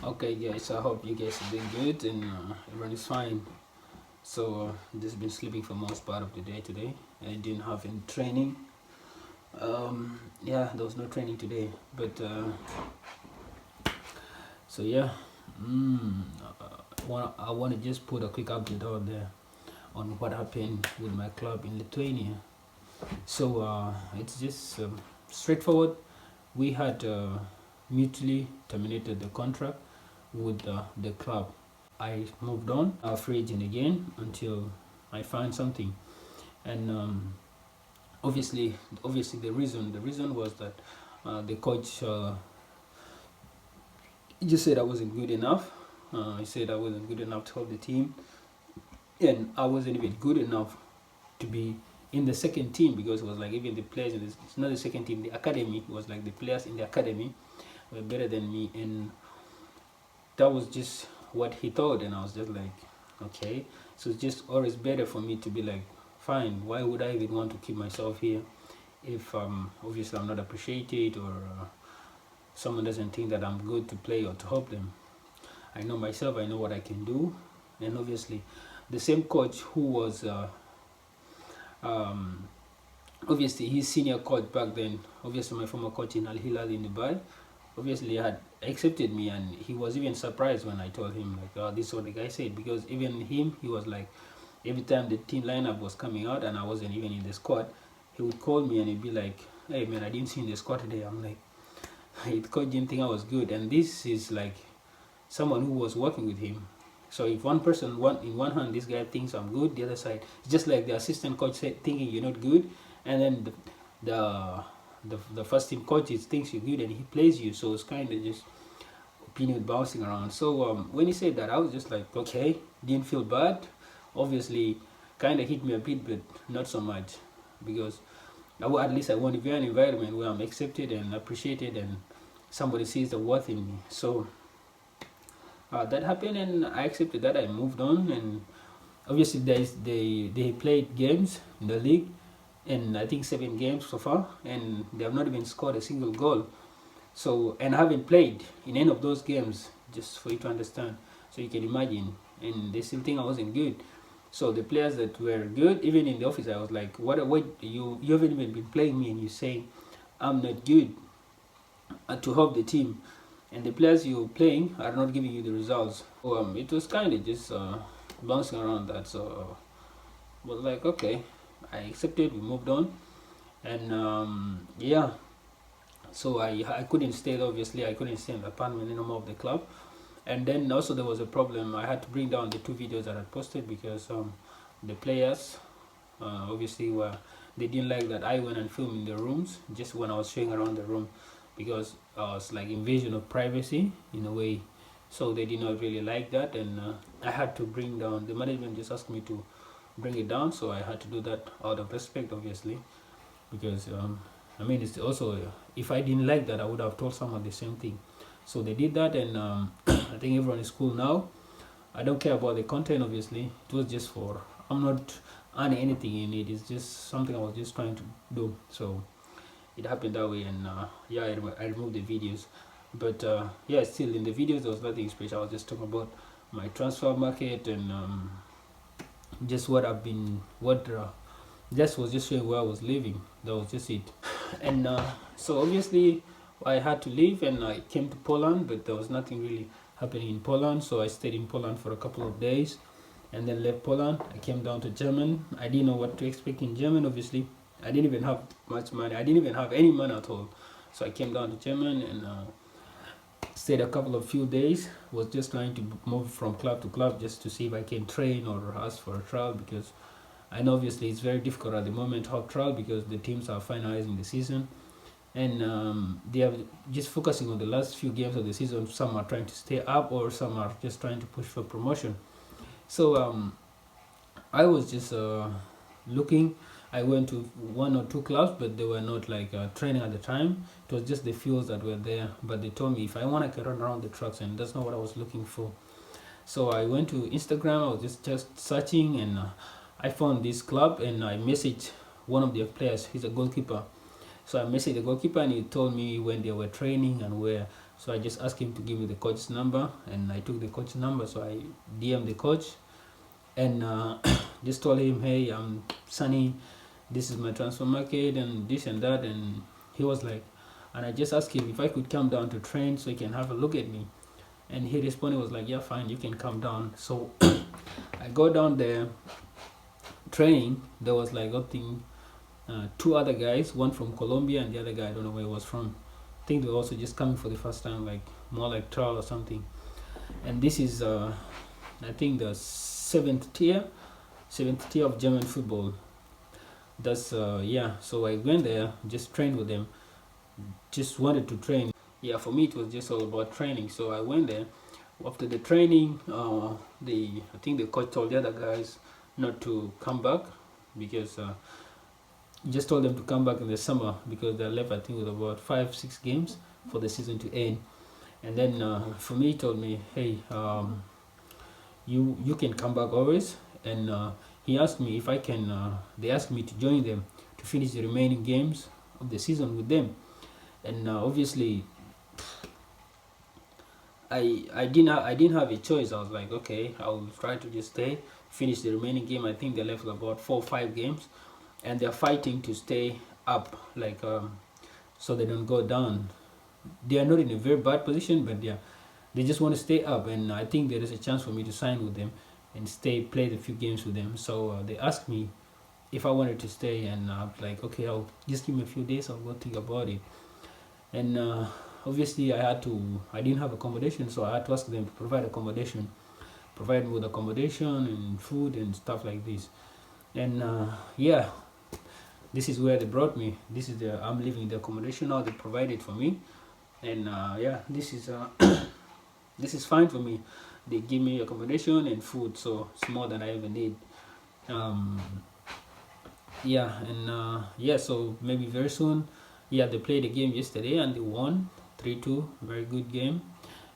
Okay guys, I hope you guys are doing good and everyone is fine. So just been sleeping for most part of the day today. I didn't have any training. Yeah, there was no training today, but so yeah. I want to just put a quick update out there on what happened with my club in Lithuania. So it's just straightforward. We had mutually terminated the contract with the club. I moved on, free agent again until I find something. And obviously the reason was that the coach he just said I wasn't good enough. He said I wasn't good enough to help the team, and I wasn't even good enough to be in the second team, because it was like even the players in this, it's not the second team, the academy, it was like the players in the academy were better than me, and that was just what he thought. And I was just like, okay, so it's just always better for me to be like, fine, why would I even want to keep myself here if obviously I'm not appreciated, or someone doesn't think that I'm good to play or to help them. I know myself, I know what I can do. And obviously the same coach who was um, obviously his senior coach back then, obviously my former coach in Al Hilal in Dubai, obviously had accepted me, and he was even surprised when I told him like, oh, this is what the guy said, because even him, he was like, every time the team lineup was coming out and I wasn't even in the squad, he would call me and he'd be like, hey man, I didn't see you in the squad today. I'm like, the coach didn't think I was good. And this is like someone who was working with him. So if one person, in one hand, this guy thinks I'm good, the other side, it's just like the assistant coach said, thinking you're not good, and then the first team coach thinks you're good and he plays you. So it's kind of just opinion bouncing around. So when he said that, I was just like, okay, didn't feel bad. Obviously, kind of hit me a bit, but not so much, because at least I want to be in an environment where I'm accepted and appreciated, and somebody sees the worth in me. So that happened, and I accepted that. I moved on, and obviously they played games in the league, and I think 7 games so far, and they have not even scored a single goal. So, and I haven't played in any of those games, just for you to understand. So you can imagine, and they still think I wasn't good. So the players that were good, even in the office, I was like, what you haven't even been playing me, and you're saying I'm not good to help the team, and the players you're playing are not giving you the results. So, it was kind of just bouncing around that. So was like, okay, I accepted, we moved on, and yeah. So I couldn't stay, obviously I couldn't stay in the apartment anymore of the club. And then also there was a problem, I had to bring down the 2 videos that I posted, because the players obviously they didn't like that I went and filmed in the rooms just when I was showing around the room, because it's like invasion of privacy in a way. So they did not really like that, and I had to bring down, the management just asked me to bring it down, so I had to do that out of respect, obviously, because I mean, it's also, if I didn't like that, I would have told someone the same thing. So they did that, and I think everyone is cool now. I don't care about the content, obviously. It was just for, I'm not earning anything in it. It's just something I was just trying to do. So it happened that way, and yeah, I removed the videos. But yeah, still in the videos there was nothing special. I was just talking about my transfer market, and just what I've been, what just was just showing where I was living. That was just it. And so obviously I had to leave, and I came to Poland, but there was nothing really happening in Poland. So I stayed in Poland for a couple of days, and then left Poland. I came down to Germany. I didn't know what to expect in Germany, obviously. I didn't even have much money. I didn't even have any money at all. So I came down to Germany, and stayed a couple of few days. Was just trying to move from club to club just to see if I can train or ask for a trial, because I know obviously it's very difficult at the moment to have trial, because the teams are finalizing the season, and they are just focusing on the last few games of the season. Some are trying to stay up, or some are just trying to push for promotion. So I was just looking. I went to one or two clubs, but they were not like training at the time. It was just the fields that were there. But they told me if I want, I can run around the trucks, and that's not what I was looking for. So I went to Instagram. I was just searching, and I found this club, and I messaged one of their players. He's a goalkeeper. So I messaged the goalkeeper, and he told me when they were training and where. So I just asked him to give me the coach's number, and I took the coach's number. So I DM'd the coach, and just told him, hey, I'm Sunny, this is my transfer market and this and that. And he was like, and I just asked him if I could come down to train so he can have a look at me. And he responded, was like, yeah, fine, you can come down. So I go down there training. There was like, I think, two other guys, one from Colombia and the other guy, I don't know where he was from. I think they were also just coming for the first time, like more like trial or something. And this is I think the seventh tier of German football. That's yeah. So I went there, just trained with them, just wanted to train. Yeah, for me it was just all about training. So I went there. After the training, I think the coach told the other guys not to come back, because just told them to come back in the summer, because they're left, I think, with about 5-6 games for the season to end. And then for me, he told me, hey, you can come back always. And he asked me if I can. They asked me to join them to finish the remaining games of the season with them. And obviously, I didn't have a choice. I was like, okay, I'll try to just stay, finish the remaining game. I think they left with about 4 or 5 games, and they're fighting to stay up, like so they don't go down. They are not in a very bad position, but they just want to stay up. And I think there is a chance for me to sign with them and stay, play the few games with them. So they asked me if I wanted to stay, and I'm like, okay, I'll just give me a few days, I'll go think about it. And obviously I didn't have accommodation, so I had to ask them to provide accommodation, provide me with accommodation and food and stuff like this. And yeah, this is where they brought me. This is I'm living the accommodation now. They provided for me, and yeah, this is this is fine for me. They give me accommodation and food, so it's more than I ever need. Yeah, and yeah, so maybe very soon. Yeah, they played a game yesterday and they won 3-2. Very good game,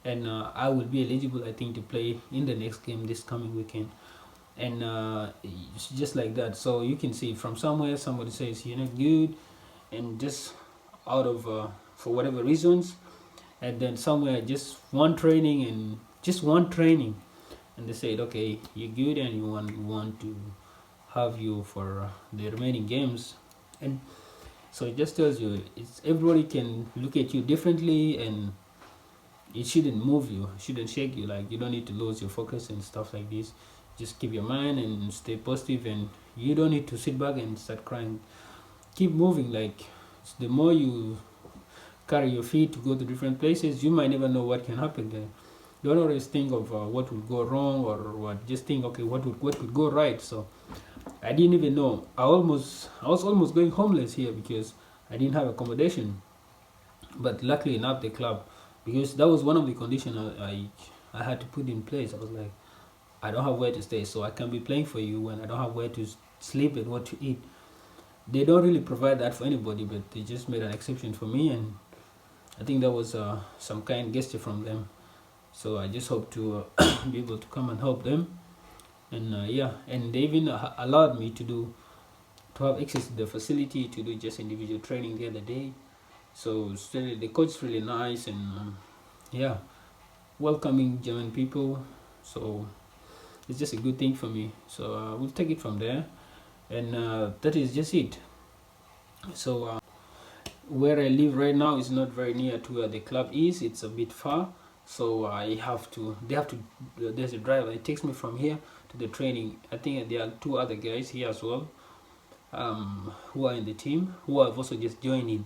and I will be eligible, I think, to play in the next game this coming weekend. And it's just like that. So you can see from somewhere somebody says you're not good, and just out of for whatever reasons, and then somewhere just one training, and they said, okay, you're good, and we want to have you for the remaining games. And so it just tells you, it's everybody can look at you differently, and it shouldn't move you, shouldn't shake you. Like, you don't need to lose your focus and stuff like this. Just keep your mind and stay positive, and you don't need to sit back and start crying. Keep moving. Like, the more you carry your feet to go to different places, you might never know what can happen there. Don't always think of what would go wrong or what. Just think, okay, what could go right. So I didn't even know. I was almost going homeless here because I didn't have accommodation. But luckily enough, the club, because that was one of the conditions I had to put in place. I was like, I don't have where to stay, so I can be playing for you when I don't have where to sleep and what to eat. They don't really provide that for anybody, but they just made an exception for me, and I think that was some kind gesture from them. So I just hope to be able to come and help them. And yeah, and they even allowed me to have access to the facility to do just individual training the other day. So still, the coach is really nice, and yeah, welcoming German people. So it's just a good thing for me. So we'll take it from there, and that is just it. So where I live right now is not very near to where the club is. It's a bit far, so there's a driver. It takes me from here to the training. I think there are 2 other guys here as well, who are in the team, who have also just joined in.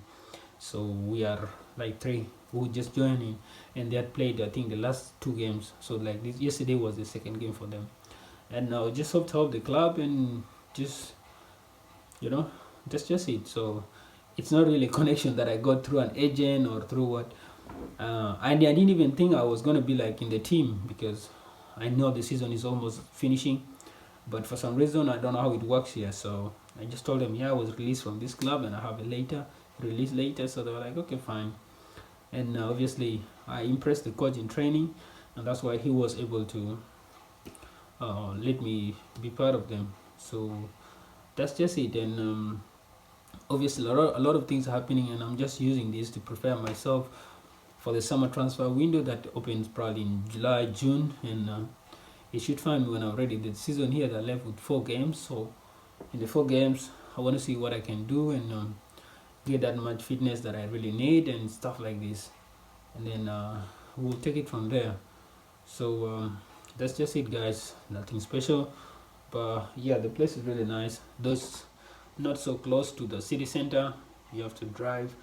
So we are like 3 who just joined in, and they had played, I think, the last 2 games. So like this, yesterday was the second game for them, and now just hope to help the club, and just, you know, that's just it. So it's not really a connection that I got through an agent or through what. I didn't even think I was gonna be like in the team, because I know the season is almost finishing. But for some reason, I don't know how it works here. So I just told them, yeah, I was released from this club and I have a release later. So they were like, okay, fine. And obviously, I impressed the coach in training, and that's why he was able to let me be part of them. So that's just it. And obviously, a lot of things are happening, and I'm just using this to prepare myself for the summer transfer window that opens probably in July, June, and it should find me when I'm ready. The season here, they're left with 4 games, so in the 4 games, I want to see what I can do and get that much fitness that I really need and stuff like this, and then we'll take it from there. So that's just it, guys. Nothing special, but yeah, the place is really nice. Those not so close to the city center. You have to drive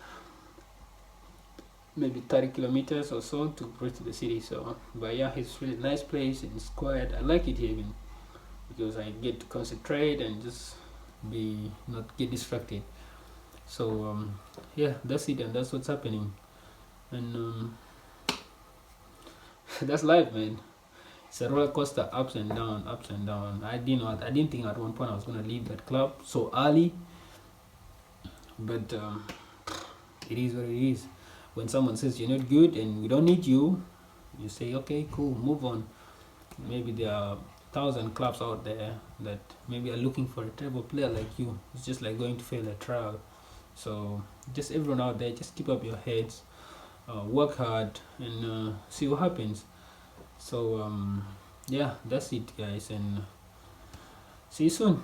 maybe 30 kilometers or so to reach the city. So but yeah, it's really nice place and it's quiet. I like it here even because I get to concentrate and just be not get distracted. So yeah, that's it, and that's what's happening. And that's life, man. It's a roller coaster, ups and down, ups and down. I didn't think at one point I was gonna leave that club so early, but it is what it is. When someone says you're not good and we don't need you, you say okay, cool, move on. Maybe there are 1,000 clubs out there that maybe are looking for a terrible player like you. It's just like going to fail a trial. So just everyone out there, just keep up your heads, work hard, and see what happens. So yeah, that's it, guys, and see you soon.